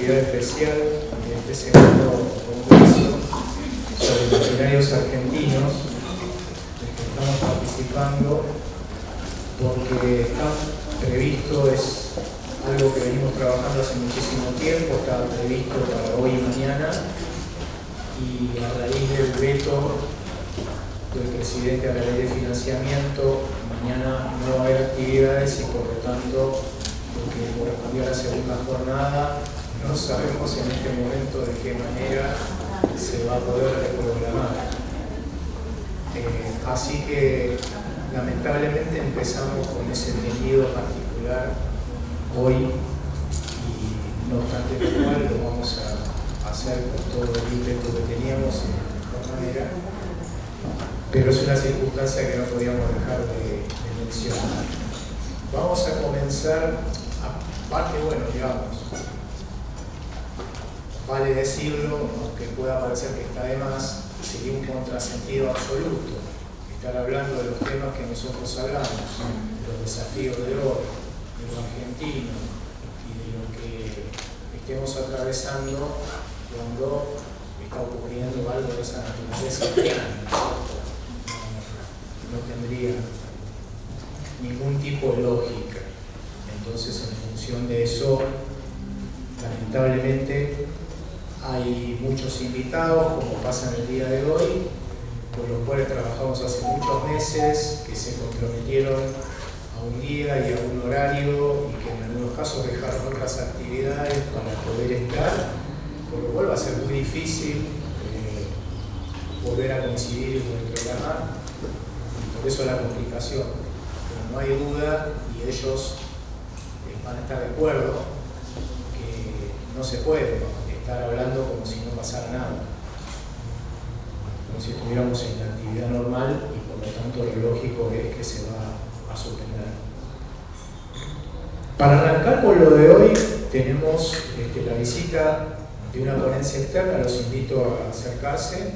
actividad especial de este segundo congreso sobre imaginarios argentinos, del que estamos participando, porque está previsto, es algo que venimos trabajando hace muchísimo tiempo, estaba previsto para hoy y mañana, y a raíz del veto del presidente a la ley de financiamiento, mañana no va a haber actividades y por lo tanto lo que correspondió a la segunda jornada no sabemos en este momento de qué manera se va a poder reprogramar. Así que lamentablemente empezamos con ese entendido particular hoy y no obstante lo cual lo vamos a hacer con todo el ímpetu que teníamos de la mejor manera, pero es una circunstancia que no podíamos dejar de mencionar. Vamos a comenzar, aparte, bueno, digamos, vale decirlo, aunque pueda parecer que está de más, sería un contrasentido absoluto estar hablando de los temas que nosotros hablamos, de los desafíos de hoy, de lo argentino y de lo que estemos atravesando cuando está ocurriendo algo de esa naturaleza real. No tendría ningún tipo de lógica. Entonces, en función de eso, lamentablemente hay muchos invitados, como pasa en el día de hoy, con los cuales trabajamos hace muchos meses, que se comprometieron a un día y a un horario y que en algunos casos dejaron otras actividades para poder estar, por lo cual va a ser muy difícil volver a coincidir y poder programar. Por eso la complicación, pero no hay duda y ellos van a estar de acuerdo que no se puede estar hablando como si no pasara nada, como si estuviéramos en la actividad normal y por lo tanto lo lógico es que se va a suspender. Para arrancar con lo de hoy tenemos la visita de una ponencia externa, los invito a acercarse.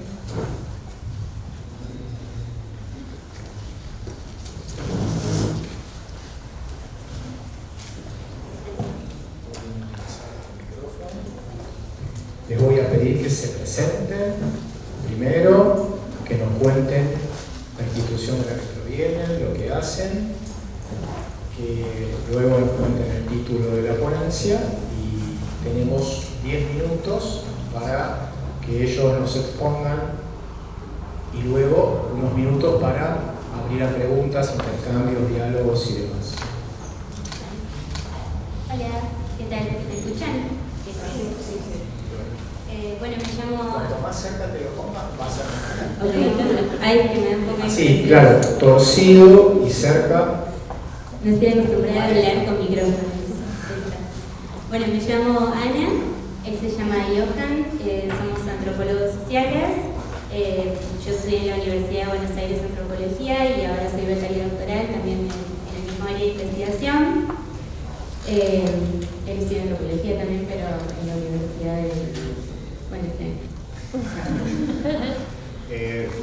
Les voy a pedir que se presenten, primero que nos cuenten la institución de la que provienen, lo que hacen, que luego nos cuenten el título de la ponencia y tenemos 10 minutos para que ellos nos expongan y luego unos minutos para abrir a preguntas, intercambios, diálogos y demás. Hola, ¿qué tal? ¿Me escuchan? Bueno, me llamo... Cuanto más cerca te lo pongas, más cerca. Ok, ay, que me da un poco de... Sí, claro, torcido y cerca. No estoy acostumbrada a hablar con micrófonos. Bueno, me llamo Ana, él se llama Johan, somos antropólogos sociales. Yo estudié en la Universidad de Buenos Aires Antropología y ahora soy becaria doctoral también en el mismo área de investigación. Él estudió antropología también, pero en la Universidad de... Bueno,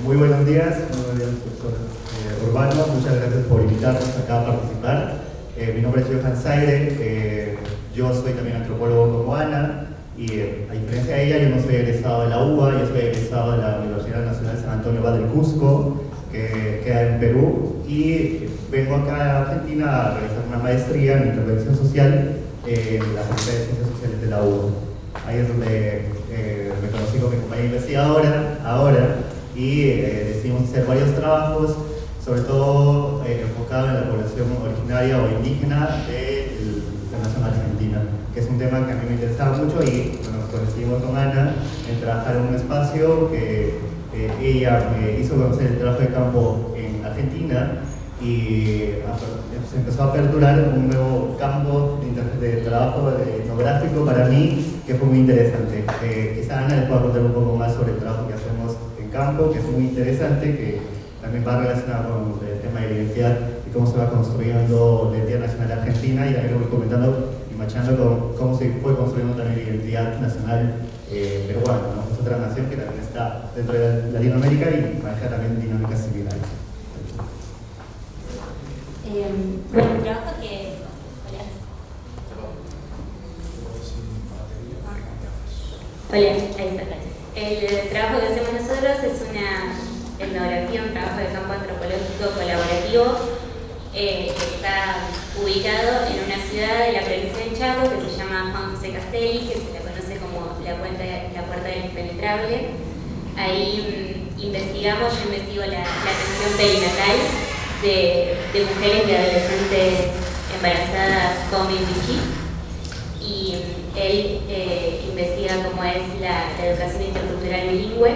muy buenos días, profesor Urbano. Muchas gracias por invitarnos acá a participar. Mi nombre es Johan Zaire, yo soy también antropólogo como Ana y a diferencia de ella yo no soy egresado de la UBA, yo soy egresado de la Universidad Nacional San Antonio Abad del Cusco, que queda en Perú, y vengo acá a Argentina a realizar una maestría en intervención social en la Facultad de Ciencias Sociales de la UBA. Ahí es donde me conocí con mi compañera investigadora ahora y decidimos hacer varios trabajos, sobre todo enfocados en la población originaria o indígena de la nación argentina, que es un tema que a mí me interesaba mucho y bueno, nos conocimos con Ana en trabajar en un espacio que ella me hizo conocer el trabajo de campo en Argentina y se empezó a aperturar un nuevo campo de trabajo etnográfico para mí que fue muy interesante. Quizá Ana les pueda contar un poco más sobre el trabajo que hacemos en campo, que es muy interesante, que también va relacionado con el tema de la identidad y cómo se va construyendo la identidad nacional argentina, y también lo voy comentando y machando con cómo se fue construyendo también la identidad nacional peruana, ¿no? Es otra nación que también está dentro de Latinoamérica y maneja también dinámicas similares. Bueno, el trabajo que... Hola. Hola, ahí está. El trabajo que hacemos nosotros es una etnografía, un trabajo de campo antropológico colaborativo que está ubicado en una ciudad de la provincia de Chaco que se llama Juan José Castelli, que se la conoce como la puerta del impenetrable. Ahí yo investigo la atención perinatal de mujeres y adolescentes embarazadas con VIH. Y él investiga cómo es la educación intercultural bilingüe.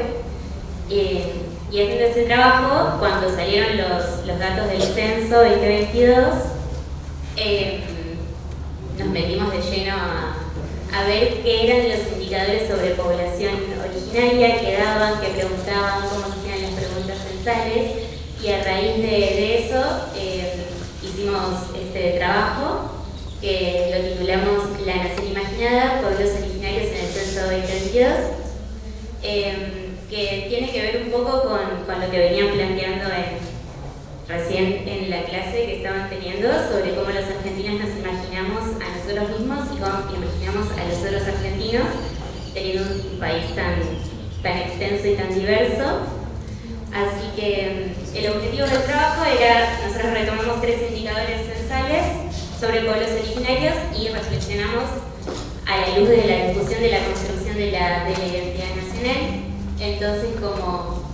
Y haciendo ese trabajo, cuando salieron los datos del censo 2022, nos metimos de lleno a ver qué eran los indicadores sobre población originaria, qué daban, qué preguntaban, cómo se hacían las preguntas censales, y a raíz de eso hicimos este trabajo que lo titulamos La Nación Imaginada, Pueblos Originarios en el Censo 2022, que tiene que ver un poco con lo que venían planteando recién en la clase que estaban teniendo sobre cómo los argentinos nos imaginamos a nosotros mismos y cómo imaginamos a los otros argentinos teniendo un país tan extenso y tan diverso. Así que el objetivo del trabajo era, nosotros retomamos 3 indicadores censales sobre pueblos originarios y reflexionamos a la luz de la discusión de la construcción de la identidad nacional. Entonces, como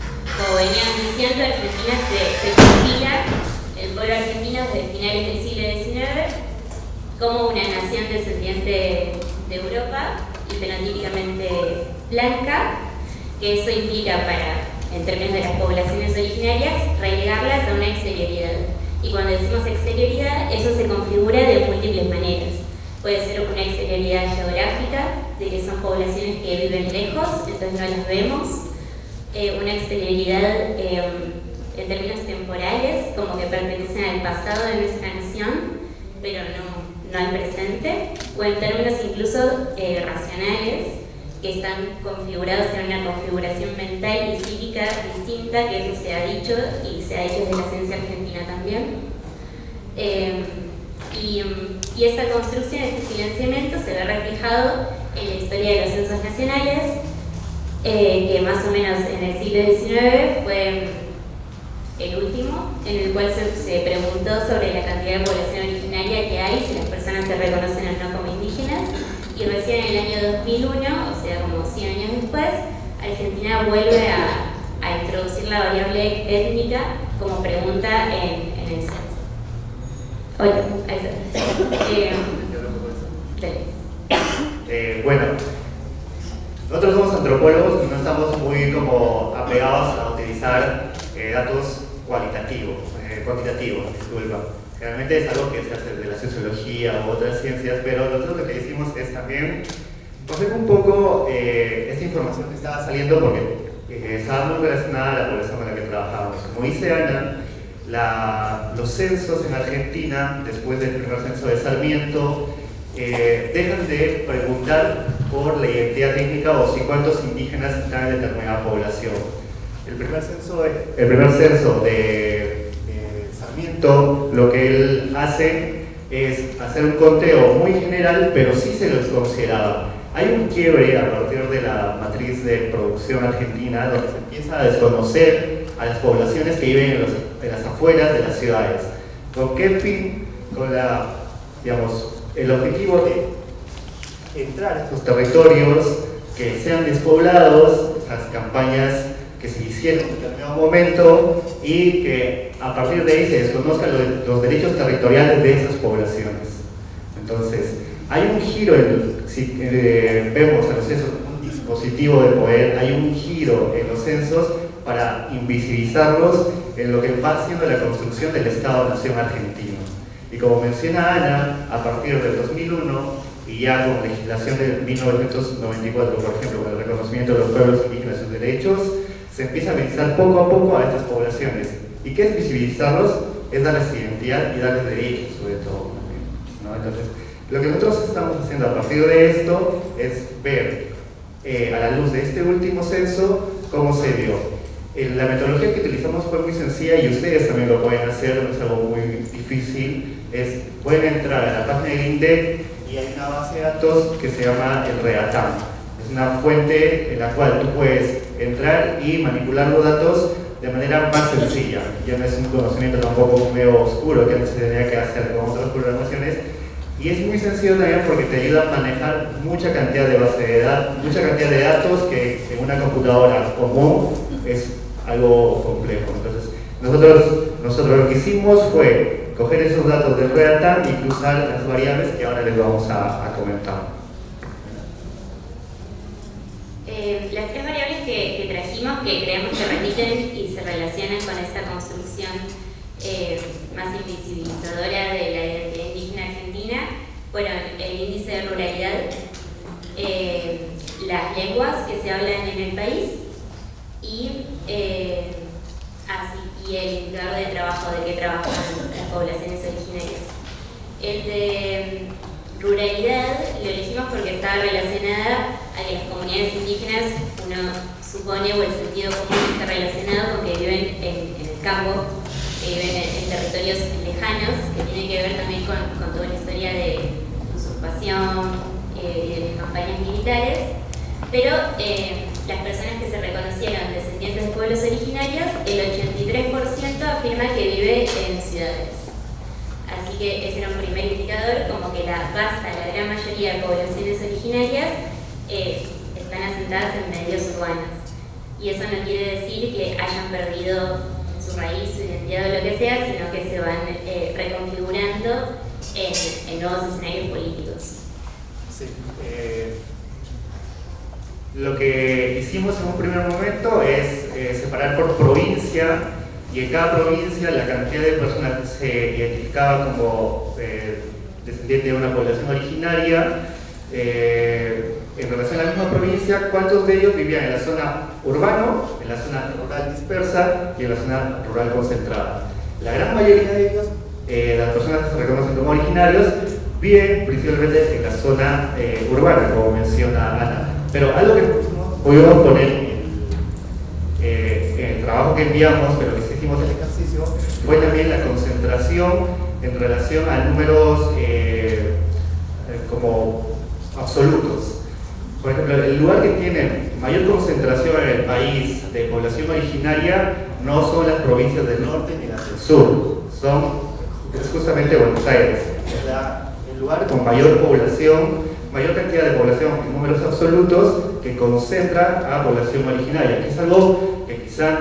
venían diciendo, Argentina se perfila, el pueblo argentino desde finales del siglo XIX, como una nación descendiente de Europa y fenotípicamente blanca, que eso implica en términos de las poblaciones originarias, relegarlas a una exterioridad. Y cuando decimos exterioridad, eso se configura de múltiples maneras. Puede ser una exterioridad geográfica, de que son poblaciones que viven lejos, entonces no las vemos. Una exterioridad en términos temporales, como que pertenecen al pasado de nuestra nación, pero no al presente. O en términos incluso racionales, que están configurados en una configuración mental y psíquica distinta, que eso se ha dicho y se ha hecho desde la ciencia argentina también. Y esta construcción, este silenciamiento se ve reflejado en la historia de los censos nacionales, que más o menos en el siglo XIX fue el último, en el cual se preguntó sobre la cantidad de población originaria que hay, si las personas se reconocen o no como indígenas, y recién en el año 2001, o sea como 100 años después, Argentina vuelve a introducir la variable étnica como pregunta en el censo. Oye, ahí está. Bueno, nosotros somos antropólogos y no estamos muy como apegados a utilizar datos cuantitativos, disculpa. Realmente es algo que se hace de la sociología u otras ciencias, pero nosotros lo que decimos es también coger un poco esta información que estaba saliendo porque estaba muy relacionada a la población con la que trabajábamos. Como dice Ana, los censos en Argentina, después del primer censo de Sarmiento, dejan de preguntar por la identidad étnica o si cuántos indígenas están en determinada población. El primer censo de Sarmiento, lo que él hace es hacer un conteo muy general, pero sí se los consideraba. Hay un quiebre a partir de la matriz de producción argentina, donde se empieza a desconocer a las poblaciones que viven en las afueras de las ciudades. ¿Con qué fin? Con el objetivo de entrar a estos territorios que sean despoblados, esas campañas que se hicieron en determinado momento y que a partir de ahí se desconozcan los derechos territoriales de esas poblaciones. Entonces, hay un giro, si vemos en los censos un dispositivo de poder, hay un giro en los censos para invisibilizarlos en lo que va siendo la construcción del Estado-Nación argentino. Y como menciona Ana, a partir del 2001 y ya con legislación de 1994, por ejemplo, con el reconocimiento de los pueblos indígenas y sus derechos, se empieza a visibilizar poco a poco a estas poblaciones. ¿Y qué es visibilizarlos? Es darles identidad y darles derechos, sobre todo, ¿no? Entonces, lo que nosotros estamos haciendo a partir de esto es ver, a la luz de este último censo, cómo se dio. La metodología que utilizamos fue muy sencilla y ustedes también lo pueden hacer, no es algo muy difícil. Pueden entrar a la página del INDEC y hay una base de datos que se llama el REATAM. Es una fuente en la cual tú puedes entrar y manipular los datos de manera más sencilla. Ya no es un conocimiento tampoco medio oscuro que antes se tenía que hacer con otras programaciones. Y es muy sencillo también porque te ayuda a manejar mucha cantidad de base de datos, mucha cantidad de datos que en una computadora común es algo complejo. Entonces, nosotros lo que hicimos fue coger esos datos de real-time y cruzar las variables que ahora les vamos a comentar. Las tres variables que trajimos, que creemos que repiten y se relacionan con esta construcción más invisibilizadora de la identidad indígena argentina, fueron el índice de ruralidad, las lenguas que se hablan en el país y el indicador de trabajo, de que trabajan las poblaciones originarias. El de ruralidad lo elegimos porque estaba relacionada a que las comunidades indígenas, uno supone, o el sentido común está relacionado con que viven en el campo, que viven en territorios lejanos, que tiene que ver también con toda la historia de usurpación y de las campañas militares, pero las personas que se reconocieron descendientes de pueblos originarios, el 83% afirma que vive en ciudades. Así que ese era un primer indicador, como que la gran mayoría de poblaciones originarias están asentadas en medios urbanos. Y eso no quiere decir que hayan perdido su raíz, su identidad o lo que sea, sino que se van reconfigurando en nuevos escenarios políticos. Sí. Lo que hicimos en un primer momento es separar por provincia, y en cada provincia la cantidad de personas que se identificaba como descendiente de una población originaria, en relación a la misma provincia, cuántos de ellos vivían en la zona urbana, en la zona rural dispersa y en la zona rural concentrada. La gran mayoría de ellos, las personas que se reconocen como originarios, viven principalmente en la zona urbana, como menciona Ana. Pero algo que pudimos poner en el trabajo que enviamos, pero que hicimos el ejercicio, fue también la concentración en relación a números como absolutos. Por ejemplo, el lugar que tiene mayor concentración en el país de población originaria no son las provincias del norte ni las del sur, es justamente Buenos Aires. Es el lugar con mayor cantidad de población en números absolutos que concentra a población originaria, que es algo que quizá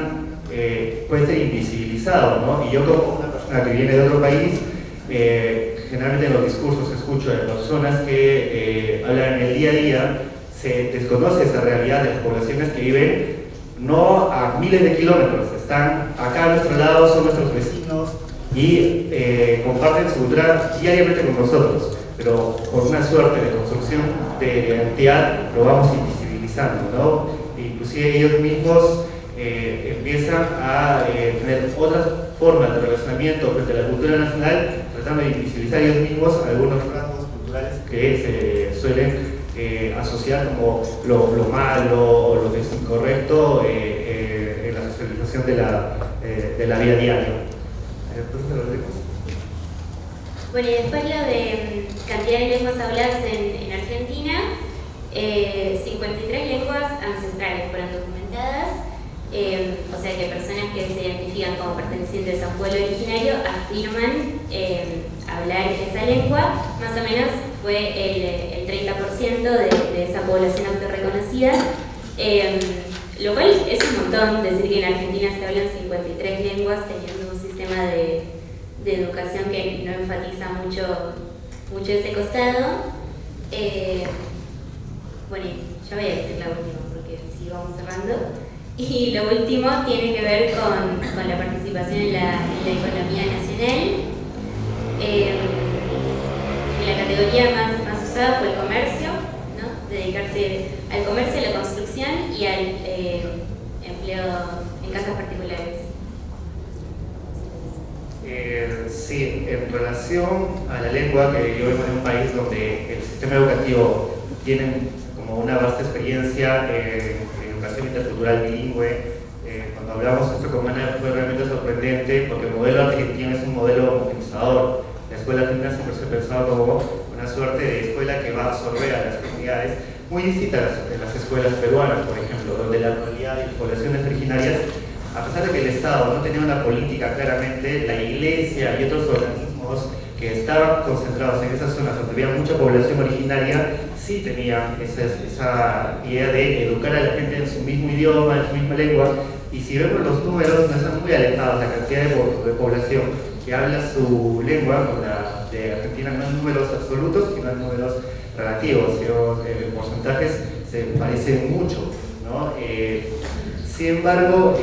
puede ser invisibilizado, ¿no? Y yo, como una persona que viene de otro país, generalmente en los discursos escucho de personas que hablan en el día a día, se desconoce esa realidad de las poblaciones que viven no a miles de kilómetros, están acá a nuestro lado, son nuestros vecinos y comparten su cultura diariamente con nosotros, pero por una suerte de construcción de identidad lo vamos invisibilizando, ¿no? Inclusive ellos mismos empiezan a tener otras formas de relacionamiento frente a la cultura nacional, tratando de invisibilizar ellos mismos algunos rasgos culturales que se suelen asociar como lo malo o lo que es incorrecto en la socialización de la vida diaria. Bueno, y después lo de cantidad de lenguas habladas en Argentina, 53 lenguas ancestrales fueron documentadas, o sea que personas que se identifican como pertenecientes a un pueblo originario afirman hablar esa lengua, más o menos fue el 30% de esa población autorreconocida, lo cual es un montón decir que en Argentina se hablan 53 lenguas teniendo un sistema de educación que no enfatiza mucho ese costado. Bueno, ya voy a decir la última porque así vamos cerrando. Y lo último tiene que ver con la participación en la economía nacional. La categoría más usada fue el comercio, ¿no? Dedicarse al comercio, a la construcción y al empleo en casas particulares. Sí, en relación a la lengua, que yo vivo en un país donde el sistema educativo tiene como una vasta experiencia en educación intercultural bilingüe, cuando hablamos esto con Ana fue realmente sorprendente porque el modelo argentino es un modelo homogeneizador. La escuela argentina siempre se ha pensado como una suerte de escuela que va a absorber a las comunidades, muy distintas en las escuelas peruanas, por ejemplo, donde la ruralidad y poblaciones originarias, a pesar de que el Estado no tenía una política claramente, la Iglesia y otros organismos que estaban concentrados en esas zonas donde había mucha población originaria, sí tenían esa idea de educar a la gente en su mismo idioma, en su misma lengua, y si vemos los números, no están muy alejados, la cantidad de población que habla su lengua, con la de Argentina, no en números absolutos, sino en números relativos, porcentajes se parecen mucho, ¿no? Sin embargo,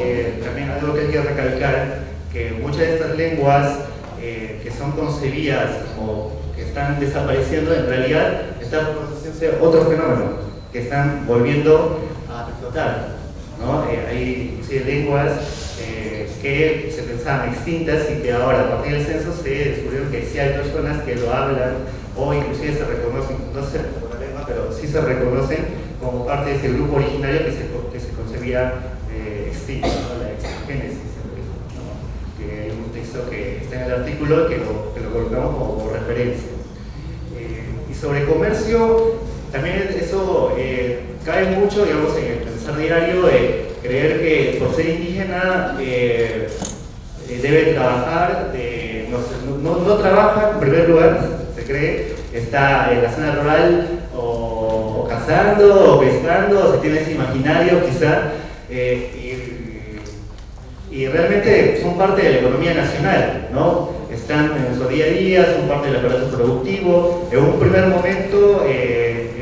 también algo que hay que recalcar, que muchas de estas lenguas que son concebidas como que están desapareciendo, en realidad están produciéndose otro fenómeno, que están volviendo a explotar, ¿no? Hay inclusive lenguas que se pensaban extintas y que ahora, a partir del censo, se descubrieron que sí hay personas que lo hablan o inclusive se reconocen, no sé por la lengua, pero sí se reconocen como parte de ese grupo originario que se concebía extinto, ¿no? La exogénesis, ¿no? Que hay un texto que está en el artículo que lo colocamos como referencia. Y sobre comercio, también eso cae mucho, digamos, en el pensar diario de creer que por ser indígena debe trabajar, no trabaja en primer lugar, se cree, está en la zona rural o cazando o pescando, o se tiene ese imaginario quizá, y realmente son parte de la economía nacional, ¿no? Están en su día a día, son parte del aparato productivo. En un primer momento, en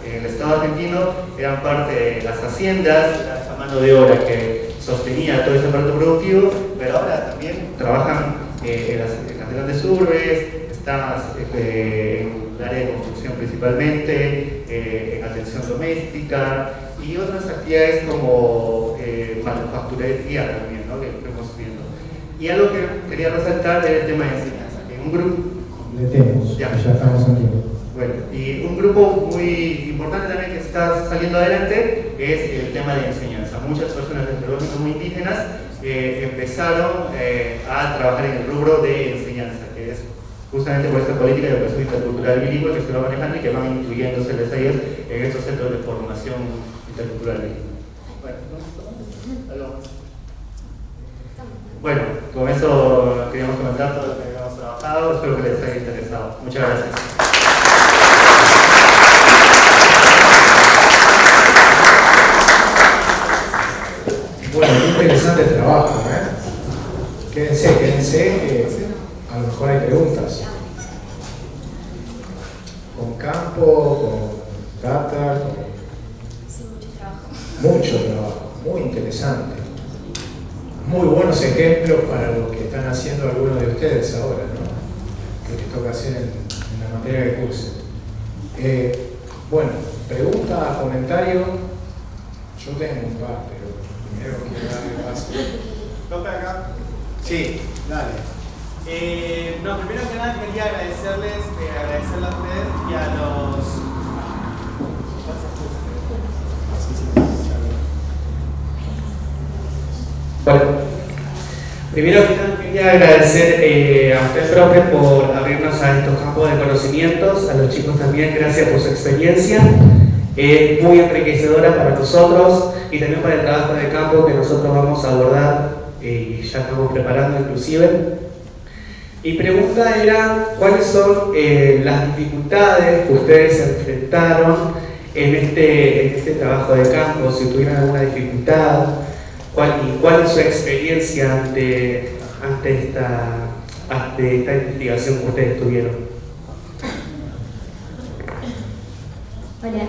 el Estado argentino, eran parte de las haciendas, esa mano de obra que sostenía todo ese aparato productivo, pero ahora también trabajan en las grandes urbes, están en el área de construcción principalmente, en atención doméstica y otras actividades como manufacturería también, ¿no? Que fuimos viendo. Y algo que quería resaltar es el tema de enseñanza, que un grupo... Completemos, ya estamos en tiempo. Bueno, y un grupo muy importante también que está saliendo adelante es el tema de enseñanza. Muchas personas del Perú que son muy indígenas empezaron a trabajar en el rubro de enseñanza, que es justamente por esta política de educación intercultural bilingüe que se va manejando y que van incluyéndose ellos en estos centros de formación intercultural bilingüe. Bueno, con eso queríamos comentar todo lo que habíamos trabajado, espero que les haya interesado. Muchas gracias. Bueno, qué interesante trabajo, ¿eh? Quédense, que a lo mejor hay preguntas. Con Campo, con Gata, Sí, mucho trabajo, muy interesante. Muy buenos ejemplos para lo que están haciendo algunos de ustedes ahora, ¿no? Que les toca hacer en la materia de curso. Bueno, pregunta, comentario. Yo tengo un par, pero primero quiero darle paso. ¿Toca acá? Sí, dale. No, primero que nada quería agradecerle a ustedes y a los... Bueno, primero que nada quería agradecer a usted, profe, por abrirnos a estos campos de conocimientos, a los chicos también, gracias por su experiencia. Es muy enriquecedora para nosotros y también para el trabajo de campo que nosotros vamos a abordar y ya estamos preparando inclusive. Mi pregunta era, ¿cuáles son las dificultades que ustedes se enfrentaron en este trabajo de campo? Si tuvieran alguna dificultad, ¿cuál es su experiencia ante esta investigación que ustedes tuvieron? Hola.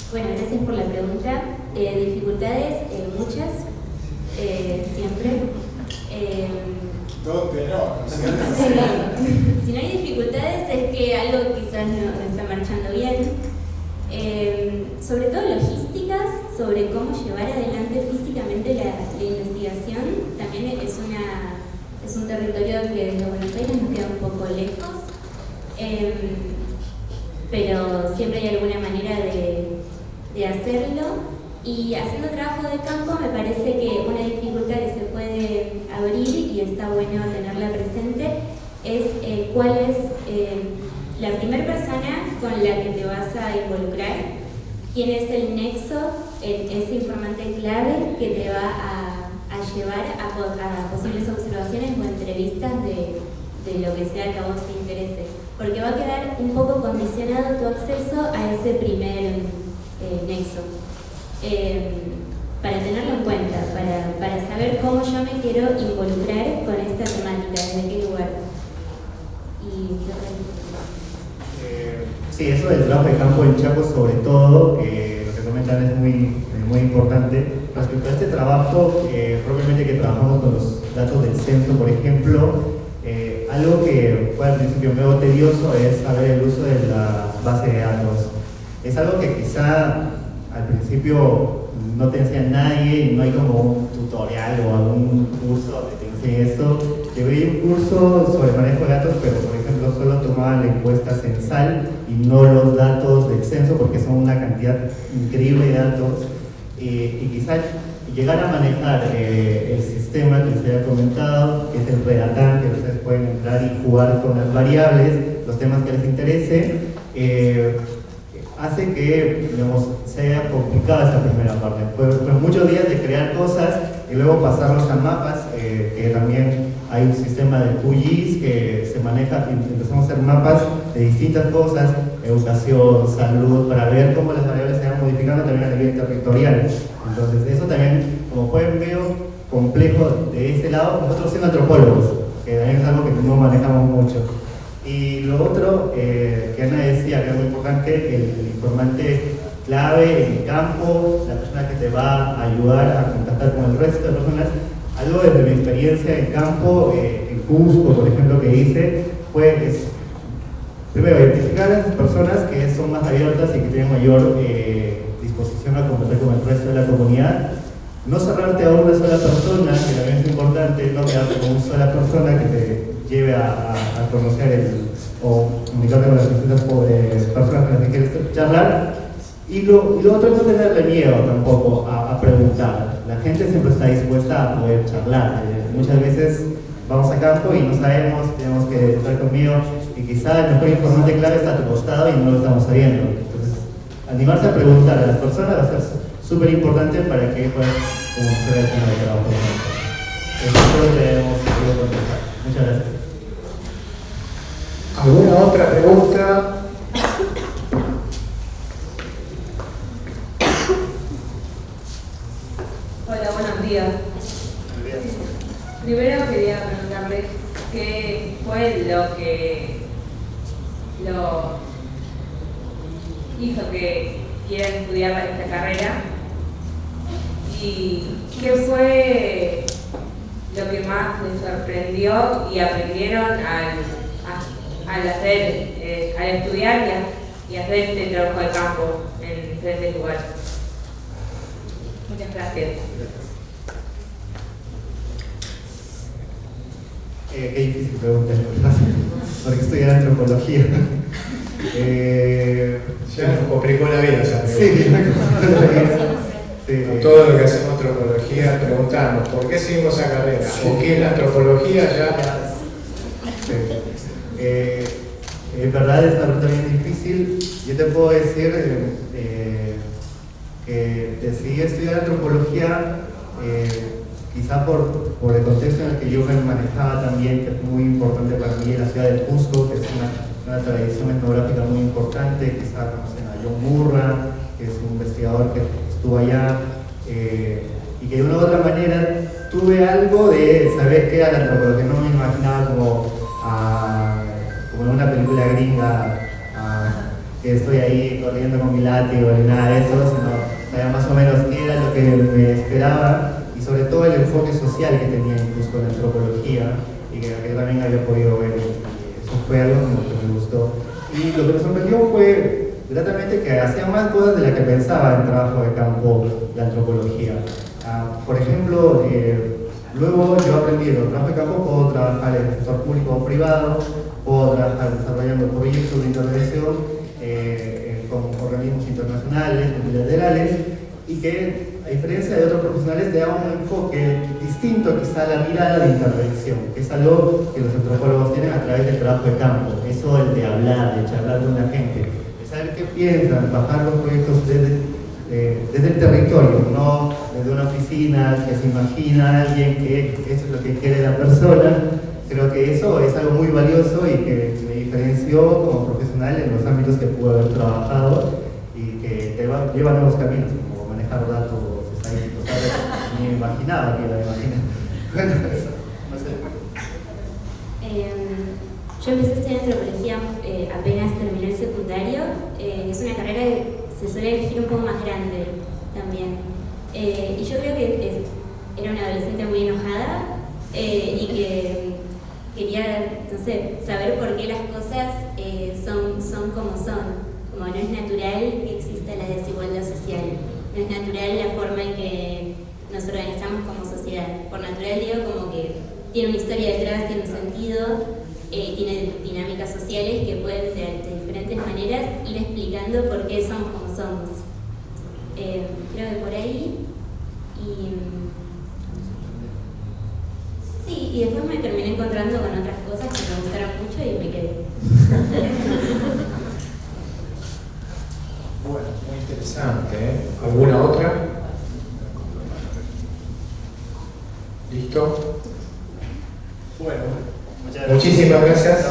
Bueno, gracias por la pregunta. Dificultades, muchas, siempre. ¿Dónde no? Si no hay dificultades es que algo quizás no está marchando bien. Sobre todo logísticas, sobre cómo llevar adelante físicamente la investigación. También es un territorio que desde Buenos Aires nos queda un poco lejos, pero siempre hay alguna manera de hacerlo. Y haciendo trabajo de campo me parece que una dificultad que se puede abrir y está bueno tenerla presente es cuál es la primera persona con la que te vas a involucrar, quién es el nexo, ese informante clave que te va a llevar a posibles observaciones o entrevistas de lo que sea que a vos te interese, porque va a quedar un poco condicionado tu acceso a ese primer nexo. Para tenerlo en cuenta, para saber cómo yo me quiero involucrar con esta temática, desde qué lugar. Sí, eso del trabajo de campo en Chaco sobre todo, lo que comentan es muy importante. Respecto a este trabajo, propiamente que trabajamos con los datos del censo, por ejemplo, algo que fue al principio medio tedioso es saber el uso de la base de datos. Es algo que quizá al principio no te enseña nadie y no hay como un tutorial o algún curso donde te enseñe esto. Yo vi un curso sobre manejo de datos, pero por ejemplo solo tomaban la encuesta censal y no los datos del censo porque son una cantidad increíble de datos. Y quizás llegar a manejar el sistema que se había comentado, que es el Redatán, que ustedes pueden entrar y jugar con las variables, los temas que les interese, hace que, digamos, sea complicada esa primera parte. Fueron muchos días de crear cosas y luego pasarlos a mapas, que también hay un sistema de QGIS que se maneja, empezamos a hacer mapas de distintas cosas, educación, salud, para ver cómo las variables se van modificando también a nivel territorial. Entonces eso también, como fue medio complejo de ese lado, nosotros siendo antropólogos, que también es algo que no manejamos mucho. Y lo otro que Ana decía, que es muy importante, el informante clave en el campo, la persona que te va a ayudar a contactar con el resto de personas. Algo desde mi experiencia en campo, en Cusco, por ejemplo, que hice, fue primero identificar a las personas que son más abiertas y que tienen mayor disposición a contactar con el resto de la comunidad. No cerrarte a una sola persona, que también es importante, no quedarte con una sola persona que te lleve a conocer o comunicarte con las distintas personas con las que quieres charlar. Y lo otro es no tenerle miedo tampoco a preguntar. La gente siempre está dispuesta a poder charlar. Muchas veces vamos a campo y no sabemos, tenemos que estar con miedo y quizá el mejor informante clave está a tu costado y no lo estamos sabiendo. Entonces, animarse a preguntar a las personas va a ser súper importante para que puedan conocer el tema de trabajo. Eso es lo que debemos contestar. Muchas gracias. ¿Alguna otra pregunta? Hola, buenos días. Primero quería preguntarles qué fue lo que hizo que quieran estudiar esta carrera y qué fue lo que más les sorprendió y aprendieron al estudiar y hacer este trabajo de campo en diferentes lugares. Muchas gracias. Qué difícil pregunta, porque estudiar antropología. Ya nos complicó la vida esa pregunta. Sí, sí. Todo lo que hacemos antropología preguntamos ¿por qué seguimos esa carrera? Sí. ¿O qué es la antropología? Ya. Sí. En verdad es una pregunta bien difícil. Yo te puedo decir que decidí estudiar antropología quizá por el contexto en el que yo me manejaba también, que es muy importante para mí, en la ciudad de Cusco, que es una tradición etnográfica muy importante. Quizá conocen a John Murra, que es un investigador que estuvo allá, y que de una u otra manera tuve algo de saber qué era la antropología. No me imaginaba como en una película gringa, que estoy ahí corriendo con mi látigo ni nada de eso, sino sabía más o menos qué era lo que me esperaba y sobre todo el enfoque social que tenía incluso con la antropología y que también había podido ver. Eso fue algo que me gustó. Y lo que me sorprendió fue gratamente que hacía más cosas de las que pensaba en trabajo de campo de antropología. Por ejemplo, luego yo aprendí en el trabajo de campo, puedo trabajar en el sector público o privado, puedo trabajar desarrollando proyectos de intervención con organismos internacionales, multilaterales, y que a diferencia de otros profesionales te da un enfoque distinto quizá a la mirada de intervención, que es algo que los antropólogos tienen a través del trabajo de campo, eso el de hablar, de charlar con la gente. piensan bajar los proyectos desde el territorio, no desde una oficina que se imagina a alguien que eso es lo que quiere la persona. Creo que eso es algo muy valioso y que me diferenció como profesional en los ámbitos que pude haber trabajado y que lleva nuevos caminos, como manejar datos estadísticos. Ni me imaginaba que iba a imaginar. Bueno, eso, no sé. Yo empecé a estudiar antropología apenas terminé el secundario. Es una carrera que se suele elegir un poco más grande también. Y yo creo que era una adolescente muy enojada y que quería, no sé, saber por qué las cosas son como son. Como no es natural que exista la desigualdad social, no es natural la forma en que nos organizamos como sociedad. Por natural digo como que tiene una historia detrás, tiene un sentido, tiene dinámicas sociales que pueden de diferentes maneras ir explicando por qué somos como somos. Creo que por ahí. Sí, y después me terminé encontrando con otras cosas que me gustaron mucho y me quedé. Bueno, muy interesante, ¿eh? ¿Alguna otra? ¿Listo? Bueno, muchísimas gracias.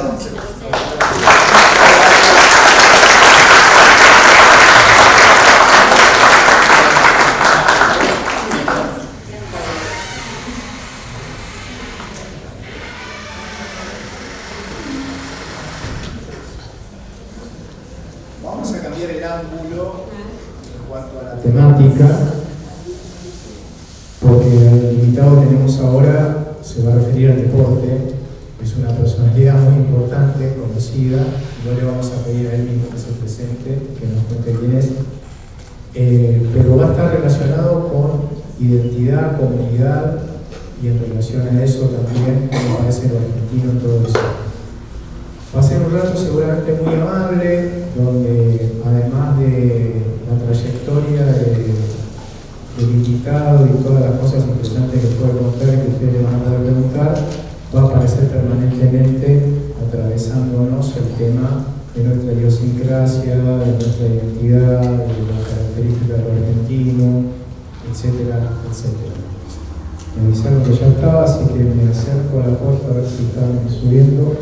Vamos a cambiar el ángulo en cuanto a la temática, porque el invitado que tenemos ahora se va a referir al deporte. Es una personalidad muy importante, conocida. No le vamos a pedir a él mismo que se presente, que nos cuente quién es, pero va a estar relacionado con identidad, comunidad, y en relación a eso también, como parece lo argentino en todo eso. Va a ser un rato seguramente muy amable, donde además de la trayectoria del invitado y todas las cosas interesantes que puede contar y que ustedes le van a poder preguntar, va a aparecer permanentemente atravesándonos el tema de nuestra idiosincrasia, de nuestra identidad, de las características de lo argentino, etcétera, etcétera. Me avisaron que ya estaba, así que me acerco a la puerta a ver si están subiendo.